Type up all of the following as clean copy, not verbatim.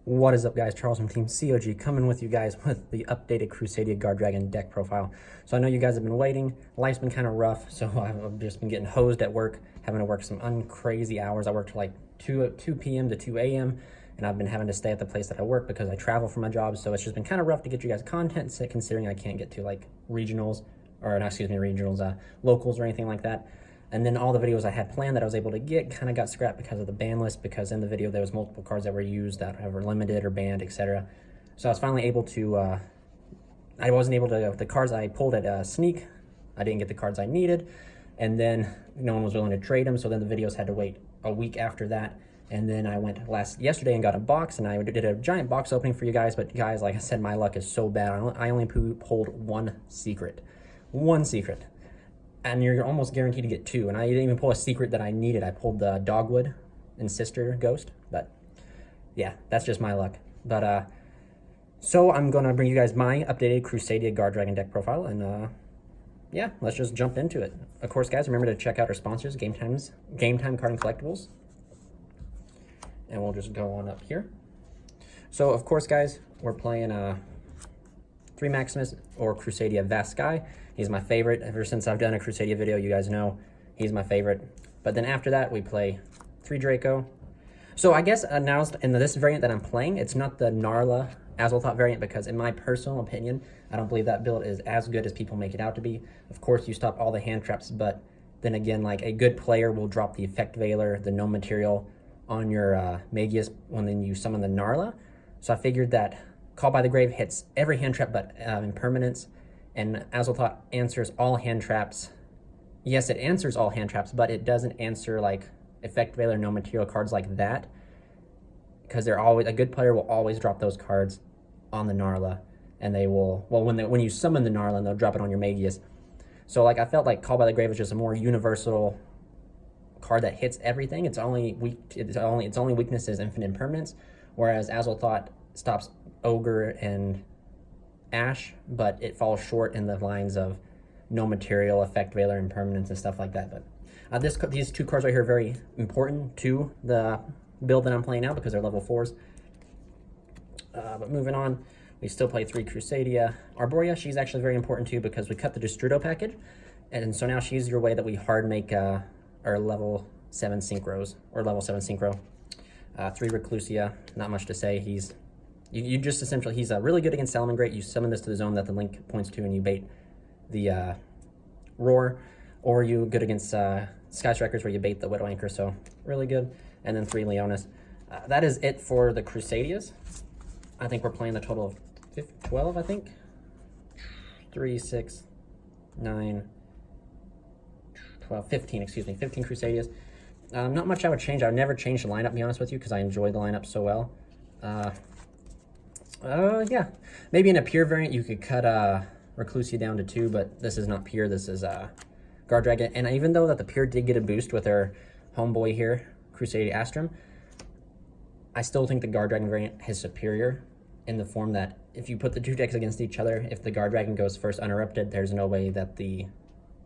What is up, guys? Charles from Team COG coming with you guys with the updated Crusadia Guardragon deck profile. So I know you guys have been waiting. Life's been kind of rough, so I've just been getting hosed at work, having to work some uncrazy hours. I worked like 2 p.m. to 2 a.m., and I've been having to stay at the place that I work because I travel for my job. So it's just been kind of rough to get you guys content, considering I can't get to like regionals, or not, excuse me, regionals, locals or anything like that. And then all the videos I had planned that I was able to get kind of got scrapped because of the ban list, because in the video there was multiple cards that were used that were limited or banned, etc. So I was finally able to, I wasn't able to, the cards I pulled at Sneak, I didn't get the cards I needed, and then no one was willing to trade them, so then the videos had to wait a week after that. And then I went yesterday and got a box, and I did a giant box opening for you guys, but guys, like I said, my luck is so bad. I only pulled one secret. And you're almost guaranteed to get 2. And I didn't even pull a secret that I needed. I pulled the Dogwood and Sister Ghost. But yeah, that's just my luck. But so I'm going to bring you guys my updated Crusadia Guardragon deck profile. And yeah, let's just jump into it. Of course, guys, remember to check out our sponsors, Game Time Card and Collectibles. And we'll just go on up here. So, of course, guys, we're playing 3 Maximus or Crusadia Vast Sky. He's my favorite. Ever since I've done a Crusadia video, you guys know he's my favorite. But then after that, we play 3 Draco. So I guess now in this variant that I'm playing, it's not the Narla Azulthot variant, because in my personal opinion, I don't believe that build is as good as people make it out to be. Of course, you stop all the hand traps, but then again, like, a good player will drop the Effect Veiler, the Gnome Material on your Magius when then you summon the Narla. So I figured that Call by the Grave hits every hand trap but Impermanence, and Azulthot answers all hand traps. Yes, it answers all hand traps, but it doesn't answer like Effect Veiler, no material cards like that, because they're always, a good player will always drop those cards on the Narla, and they will, well, when you summon the Narla, they'll drop it on your Magius. So like, I felt like Call by the Grave is just a more universal card that hits everything. Its only weakness is Infinite Impermanence, whereas Azulthot stops Ogre and Ash, but it falls short in the lines of no material, Effect Veiler, Impermanence, and stuff like that. But these 2 cards right here are very important to the build that I'm playing now because they're level 4s. But moving on, we still play 3 Crusadia. Arborea, she's actually very important too because we cut the Destrudo package, and so now she's your way that we hard make our level 7 synchros, or level 7 synchro. 3 Reclusia, not much to say. You just essentially, he's really good against Salamangreat. You summon this to the zone that the link points to and you bait the Roar, or you good against Sky Strikers where you bait the Widow Anchor, so really good. And then 3 Leonis. That is it for the Crusadias. I think we're playing the total of 12, I think. 3, 6, 9, 12, 15, excuse me, 15 Crusadias. Not much I would change. I would never change the lineup, to be honest with you, because I enjoy the lineup so well. Yeah, maybe in a pure variant you could cut Reclusia down to 2, but this is not pure. This is Guardragon, and even though that the pure did get a boost with our homeboy here, Crusadia Astrum, I still think the Guardragon variant is superior in the form that if you put the 2 decks against each other, if the Guardragon goes first uninterrupted, there's no way that the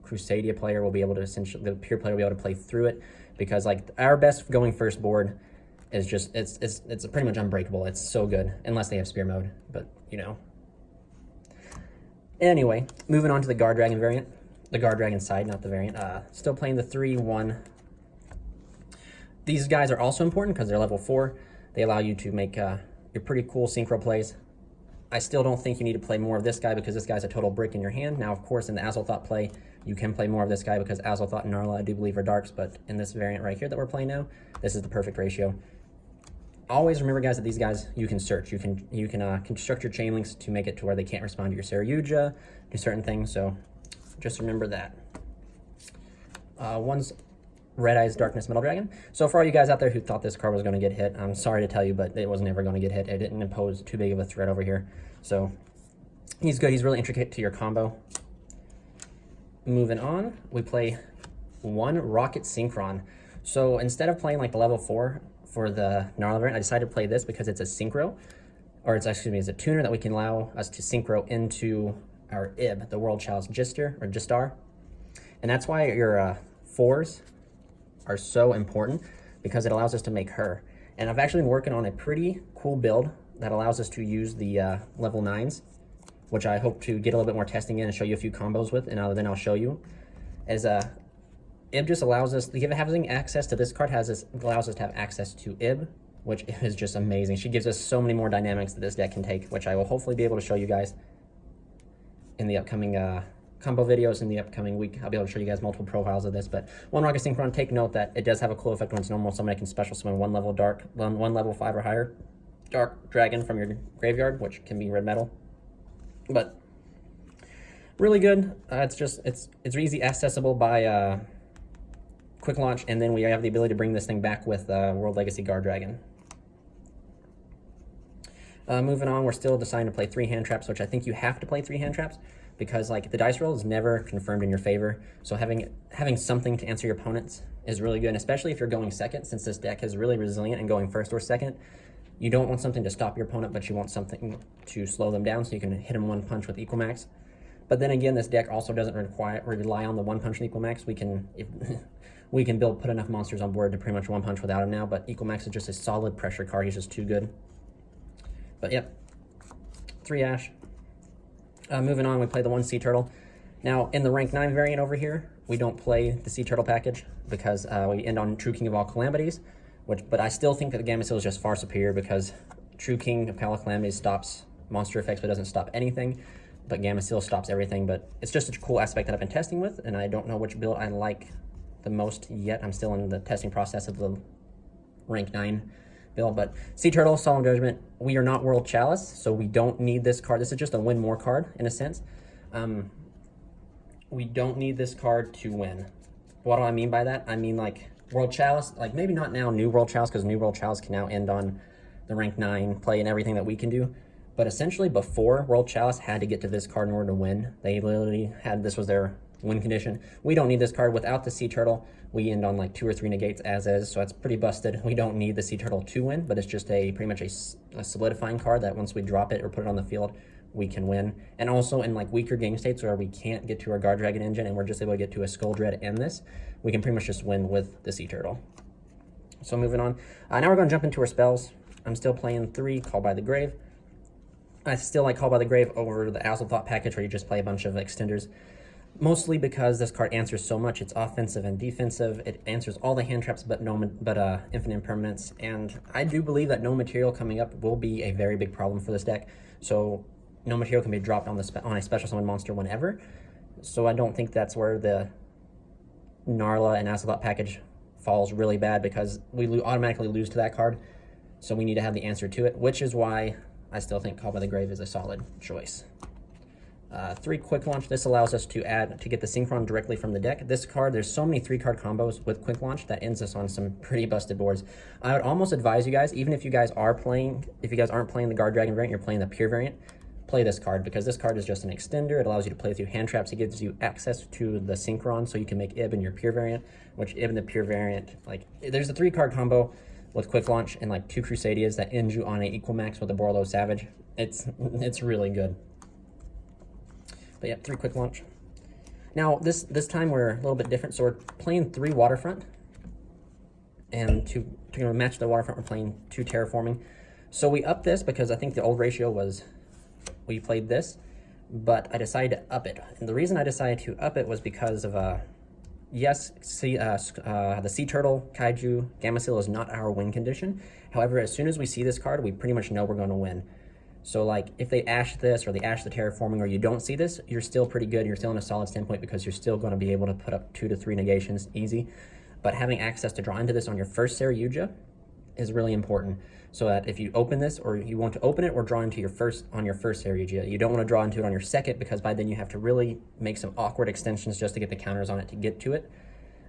Crusadia player will be able to, essentially, the pure player will be able to play through it, because like our best going first board is just, it's pretty much unbreakable. It's so good, unless they have spear mode, but you know. Anyway, moving on to the Guardragon variant, the Guardragon side, not the variant. Still playing the 3-1. These guys are also important because they're level 4. They allow you to make your pretty cool synchro plays. I still don't think you need to play more of this guy because this guy's a total brick in your hand. Now, of course, in the Azulthot play, you can play more of this guy because Azulthot and Narla, I do believe, are darks, but in this variant right here that we're playing now, this is the perfect ratio. Always remember, guys, that these guys, you can search. You can construct your chain links to make it to where they can't respond to your Saryuja, do certain things, so just remember that. One's Red Eyes Darkness Metal Dragon. So for all you guys out there who thought this card was going to get hit, I'm sorry to tell you, but it was never going to get hit. It didn't impose too big of a threat over here. So he's good. He's really intricate to your combo. Moving on, we play 1 Rocket Synchron. So instead of playing like the level 4 for the Narla variant, I decided to play this because it's a synchro, or it's, excuse me, it's a tuner that we can allow us to synchro into our Ib, the World Child's Gistar. And that's why your 4s are so important, because it allows us to make her. And I've actually been working on a pretty cool build that allows us to use the level 9s, which I hope to get a little bit more testing in and show you a few combos with, and then I'll show you. As Ib just allows us, having access to this card allows us to have access to Ib, which is just amazing. She gives us so many more dynamics that this deck can take, which I will hopefully be able to show you guys in the upcoming combo videos in the upcoming week. I'll be able to show you guys multiple profiles of this, but one Rocket Synchron, take note that it does have a cool effect when it's normal. Somebody can special summon one level 5 or higher dark dragon from your graveyard, which can be red metal. But really good. It's easy accessible by quick launch, and then we have the ability to bring this thing back with World Legacy Guardragon. Moving on, we're still deciding to play 3 hand traps, which I think you have to play 3 hand traps because like the dice roll is never confirmed in your favor. So having something to answer your opponents is really good, and especially if you're going second, since this deck is really resilient and going first or second. You don't want something to stop your opponent, but you want something to slow them down so you can hit them one punch with Equal Max. But then again, this deck also doesn't rely on the one punch with Equal Max. We can put enough monsters on board to pretty much one punch without him now, but Equal Max is just a solid pressure card. He's just too good. But yep, 3 Ash. Moving on, we play the 1 Sea Turtle. Now, in the rank 9 variant over here, we don't play the Sea Turtle package because we end on True King of All Calamities, but I still think that the Gamecill is just far superior because True King of All Calamities stops monster effects but doesn't stop anything, but Gamecill stops everything. But it's just a cool aspect that I've been testing with, and I don't know which build I like the most yet. I'm still in the testing process of the rank 9 build. But Sea Turtle, Solemn Judgment, we are not World Chalice, so we don't need this card. This is just a win more card in a sense. We don't need this card to win. What do I mean by that? I mean like World Chalice, like maybe not now New World Chalice, because New World Chalice can now end on the rank 9 play and everything that we can do. But essentially before, World Chalice had to get to this card in order to win. They literally had, this was their win condition. We don't need this card. Without the Sea Turtle, we end on like 2 or 3 negates as is, so that's pretty busted. We don't need the Sea Turtle to win, but it's just pretty much a solidifying card that once we drop it or put it on the field, we can win. And also in like weaker game states where we can't get to our Guardragon engine and we're just able to get to a Skull Dread and this, we can pretty much just win with the Sea Turtle. So moving on. Now we're going to jump into our spells. I'm still playing 3 Call by the Grave. I still like Call by the Grave over the Azalthought package where you just play a bunch of extenders. Mostly because this card answers so much. It's offensive and defensive. It answers all the hand traps but infinite impermanence. And I do believe that no material coming up will be a very big problem for this deck. So no material can be dropped on a special summon monster whenever. So I don't think that's where the Narla and Azalthought package falls really bad, because we automatically lose to that card. So we need to have the answer to it, which is why I still think Call by the Grave is a solid choice. 3 Quick Launch. This allows us to get the Synchron directly from the deck. This card, there's so many 3-card combos with Quick Launch that ends us on some pretty busted boards. I would almost advise you guys, even if you guys aren't playing the Guardragon variant, you're playing the pure variant, play this card, because this card is just an extender. It allows you to play through hand traps. It gives you access to the Synchron, so you can make Ib in your pure variant, which Ib in the pure variant, like, there's a 3-card combo with Quick Launch and like 2 Crusadias that end you on a Equal Max with a Borlo Savage. It's really good. But yeah, 3 Quick Launch. Now this time we're a little bit different, so we're playing 3 Waterfront, and to match the Waterfront, we're playing 2 Terraforming. So we up this because I think the old ratio was we played this, but I decided to up it. And the reason I decided to up it was because of yes, the Sea Turtle, Kaiju, Gamecill is not our win condition. However, as soon as we see this card, we pretty much know we're going to win. So like if they ash this or they ash the Terraforming or you don't see this, you're still pretty good. You're still in a solid standpoint because you're still going to be able to put up 2 to 3 negations easy. But having access to draw into this on your first Saryuja is really important. So that if you open this, or you want to open it or draw into your first Saryuja, you don't want to draw into it on your second, because by then you have to really make some awkward extensions just to get the counters on it to get to it.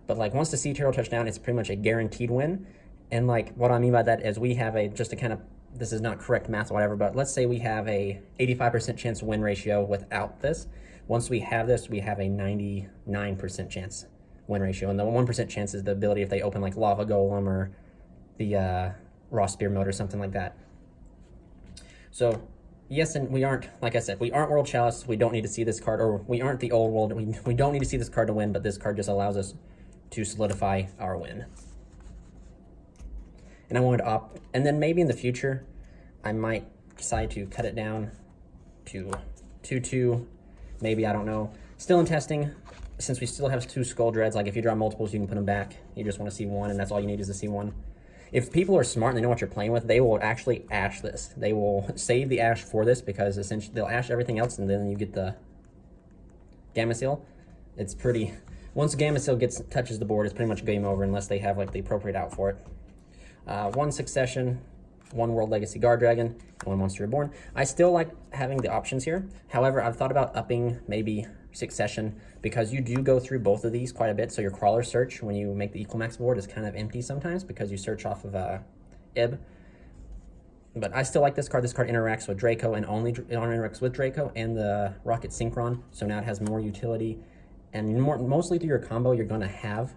But like once the Sea Turtle touchdown, it's pretty much a guaranteed win. And like what I mean by that is we have this is not correct math or whatever, but let's say we have a 85% chance win ratio without this. Once we have this, we have a 99% chance win ratio. And the 1% chance is the ability if they open like Lava Golem or the Raw Spear Mode or something like that. So yes, and we aren't, like I said, we aren't World Chalice. We don't need to see this card, or we aren't the old world. We don't need to see this card to win, but this card just allows us to solidify our win. and I wanted to opt, and then maybe in the future, I might decide to cut it down to 2-2, maybe, I don't know. Still in testing, since we still have 2 Skull Dreads, like if you draw multiples, you can put them back. You just want to see 1, and that's all you need is to see 1. If people are smart and they know what you're playing with, they will actually ash this. They will save the ash for this, because essentially they'll ash everything else, and then you get the Gamma Seal. It's pretty, once Gamma Seal touches the board, it's pretty much game over unless they have like the appropriate out for it. 1 Succession, 1 World Legacy Guardragon, and 1 Monster Reborn. I still like having the options here. However, I've thought about upping maybe Succession, because you do go through both of these quite a bit. So your crawler search when you make the Equal Max board is kind of empty sometimes, because you search off of IB. But I still like this card. This card interacts with Draco, and only interacts with Draco and the Rocket Synchron. So now it has more utility, and mostly through your combo, you're gonna have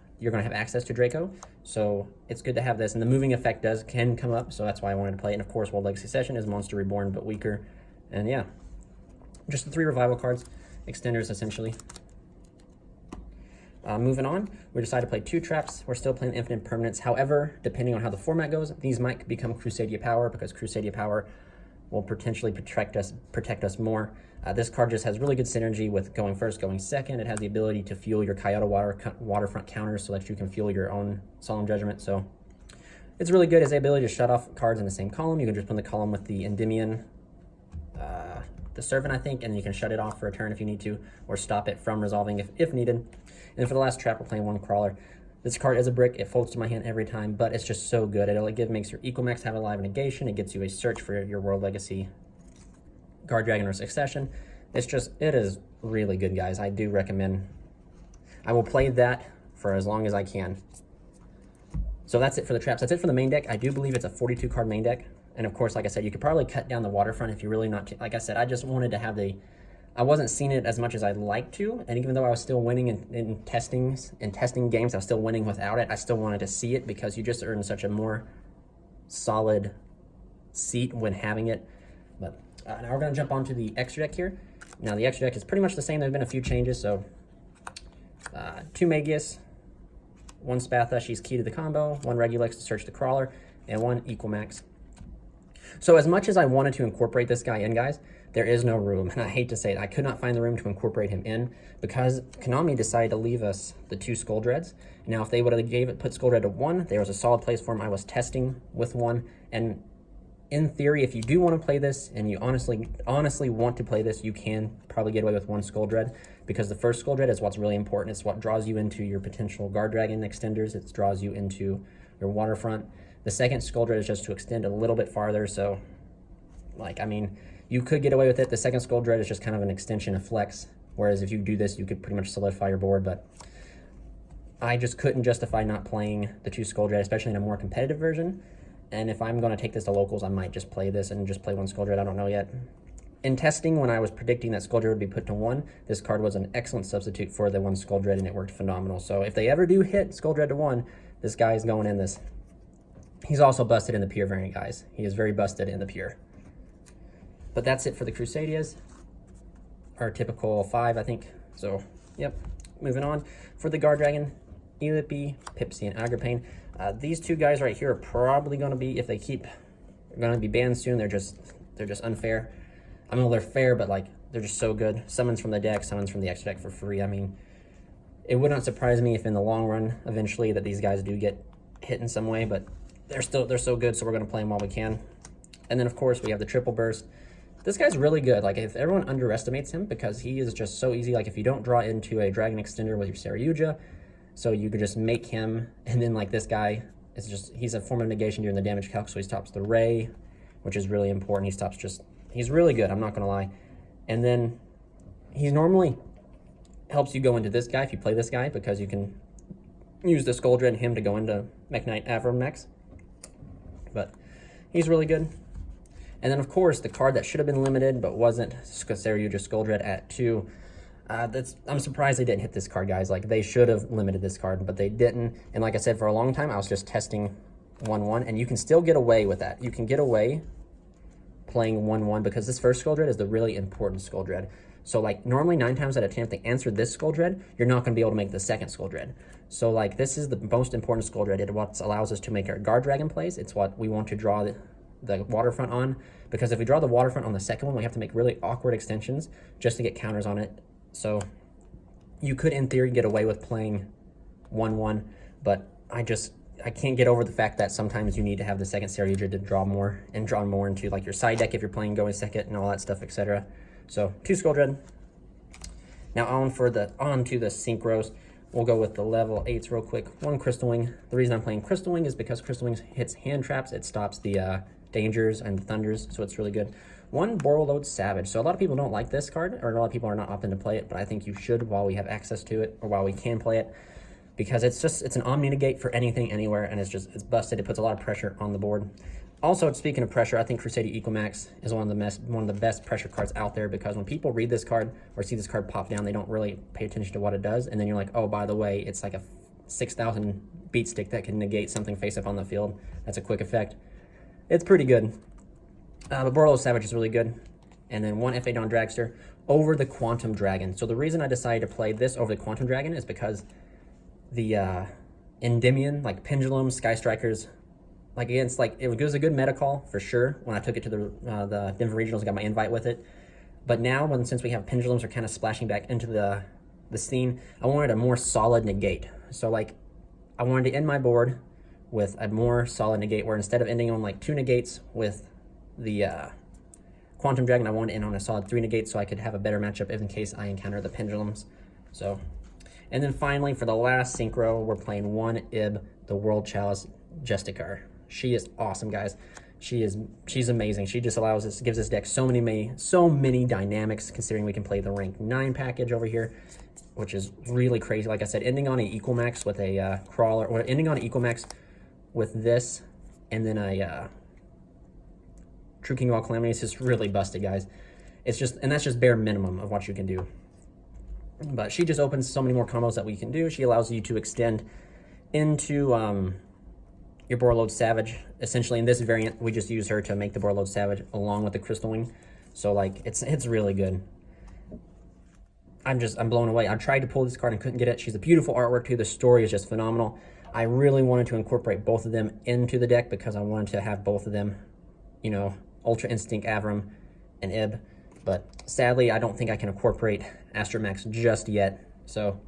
access to Draco. So it's good to have this, and the moving effect can come up. So that's why I wanted to play it. And of course, World Legacy Succession is Monster Reborn but weaker. And yeah, just the 3 revival cards, extenders essentially. Moving on, we decided to play 2 traps. We're still playing Infinite Permanence. However, depending on how the format goes, these might become Crusadia Power, because Crusadia Power will potentially protect us more. This card just has really good synergy with going first, going second. It has the ability to fuel your Kyoto Waterfront counters so that you can fuel your own Solemn Judgment. So it's really good. It has the ability to shut off cards in the same column. You can just put in the column with the Endymion, the Servant, I think, and you can shut it off for a turn if you need to, or stop it from resolving if needed. And for the last trap, we're playing 1 Crawler. This card is a brick. It folds to my hand every time, but it's just so good. It makes your Equal Max have a live negation. It gets you a search for your World Legacy Guardragon or Succession. It is really good, guys. I do recommend. I will play that for as long as I can. So that's it for the traps. That's it for the main deck. I do believe it's a 42 card main deck. And of course, like I said, you could probably cut down the waterfront if you're really not, like I said, I just wanted to have I wasn't seeing it as much as I'd like to, and even though I was still winning in testing games, I was still winning without it. I still wanted to see it, because you just earn such a more solid seat when having it. But now we're going to jump onto the extra deck here. Now the extra deck is pretty much the same. There's been a few changes. So 2 Magius, 1 Spatha, she's key to the combo, 1 Regulix to search the Crawler, and 1 Equal Max. So as much as I wanted to incorporate this guy in, guys, there is no room, and I hate to say it, I could not find the room to incorporate him in, because Konami decided to leave us the 2 Skull Dreads. Now, if they would have put Skull Dread to 1, there was a solid place for him. I was testing with 1, and in theory, if you do want to play this, and you honestly want to play this, you can probably get away with 1 Skull Dread, because the first Skull Dread is what's really important. It's what draws you into your potential Guardragon extenders. It draws you into your Waterfront. The second Skull Dread is just to extend a little bit farther, so, like, I mean, you could get away with it. The second Skull Dread is just kind of an extension of Flex, whereas if you do this, you could pretty much solidify your board, but I just couldn't justify not playing the 2 Skull Dread, especially in a more competitive version. And if I'm going to take this to locals, I might just play this and just play 1 Skull Dread. I don't know yet. In testing, when I was predicting that Skull Dread would be put to 1, this card was an excellent substitute for the 1 Skull Dread, and it worked phenomenal. So if they ever do hit Skull Dread to 1, this guy is going in this. He's also busted in the pure variant, guys. He is very busted in the pure. But that's it for the Crusadias. Our typical 5, I think. So, yep. Moving on. For the Guardragon, Elippy, Pipsy, and Agripane. These 2 guys right here are probably going to be, if they they're going to be banned soon. They're just unfair. I mean, they're fair, but like they're just so good. Summons from the deck, summons from the extra deck for free. I mean, it would not surprise me if in the long run, eventually, that these guys do get hit in some way. But they're so good, so we're going to play them while we can. And then of course we have the Triple Burst. This guy's really good. Like, if everyone underestimates him, because he is just so easy. Like, if you don't draw into a Dragon Extender with your Saryuja, so you could just make him, and then like this guy is he's a form of negation during the damage calc, so he stops the Ray, which is really important. He's really good, I'm not gonna lie. And then he normally helps you go into this guy if you play this guy, because you can use the Skull Dread and him to go into Mech Knight Avramax. But he's really good. And then, of course, the card that should have been limited but wasn't, Saryuja Skull Dread at 2. I'm surprised they didn't hit this card, guys. Like, they should have limited this card, but they didn't. And like I said, for a long time, I was just testing 1-1, and you can still get away with that. You can get away playing 1-1, because this first Skull Dread is the really important Skull Dread. So like normally 9 times out of 10, if they answer this Skull Dread, you're not going to be able to make the second Skull Dread. So like this is the most important Skull Dread. It what allows us to make our Guardragon plays. It's what we want to draw the waterfront on, because if we draw the waterfront on the second one, we have to make really awkward extensions just to get counters on it. So you could in theory get away with playing 1/1, but I can't get over the fact that sometimes you need to have the second Saryuja to draw more and draw more into like your side deck if you're playing going second and all that stuff, etc. So 2 Skull Dread. Now on to the synchros. We'll go with the level 8s real quick. 1 Crystal Wing. The reason I'm playing Crystal Wing is because Crystal Wing hits hand traps. It stops the dangers and the thunders, so it's really good. 1 Borreload Savage. So a lot of people don't like this card, or a lot of people are not opting to play it, but I think you should while we have access to it, or while we can play it, because it's an Omni Negate for anything, anywhere, and it's busted. It puts a lot of pressure on the board. Also, speaking of pressure, I think Crusadia Equamax is one of the best pressure cards out there, because when people read this card or see this card pop down, they don't really pay attention to what it does, and then you're like, oh, by the way, it's like a 6,000 beat stick that can negate something face up on the field. That's a quick effect. It's pretty good. But Borreload Savage is really good. And then 1 FA Dawn Dragster over the Quantum Dragon. So the reason I decided to play this over the Quantum Dragon is because the Endymion, like Pendulum, Sky Strikers, like against, like, it was a good meta call for sure when I took it to the Denver Regionals, got my invite with it. But now, since we have Pendulums are kind of splashing back into the scene, I wanted a more solid negate. So like, I wanted to end my board with a more solid negate, where instead of ending on like 2 negates with the Quantum Dragon, I wanted to end on a solid 3 negates so I could have a better matchup in case I encounter the Pendulums. So, and then finally for the last synchro, we're playing 1 Ib, the World Chalice Justicar. She is awesome, guys. She's amazing. She just gives this deck so many dynamics, considering we can play the rank 9 package over here, which is really crazy. Like I said, ending on a Equamax with a crawler, or ending on an Equamax with this, and then a True King of All Calamities is really busted, guys. And that's just bare minimum of what you can do. But she just opens so many more combos that we can do. She allows you to extend into your Borreload Savage. Essentially, in this variant, we just use her to make the Borreload Savage along with the Crystal Wing. So like, it's really good. I'm blown away. I tried to pull this card and couldn't get it. She's a beautiful artwork too. The story is just phenomenal. I really wanted to incorporate both of them into the deck because I wanted to have both of them, you know, Ultra Instinct, Avram, and Ib. But sadly, I don't think I can incorporate Avramax just yet. So,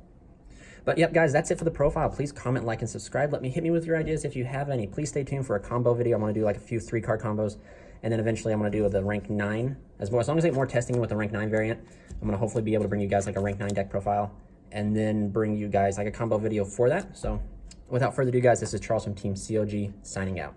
but yep, guys, that's it for the profile. Please comment, like, and subscribe. Hit me with your ideas if you have any. Please stay tuned for a combo video. I'm going to do like a few 3-card combos, and then eventually I'm going to do the rank 9 as long as I get more testing with the rank 9 variant. I'm going to hopefully be able to bring you guys like a rank 9 deck profile, and then bring you guys like a combo video for that. So without further ado, guys, this is Charles from Team COG signing out.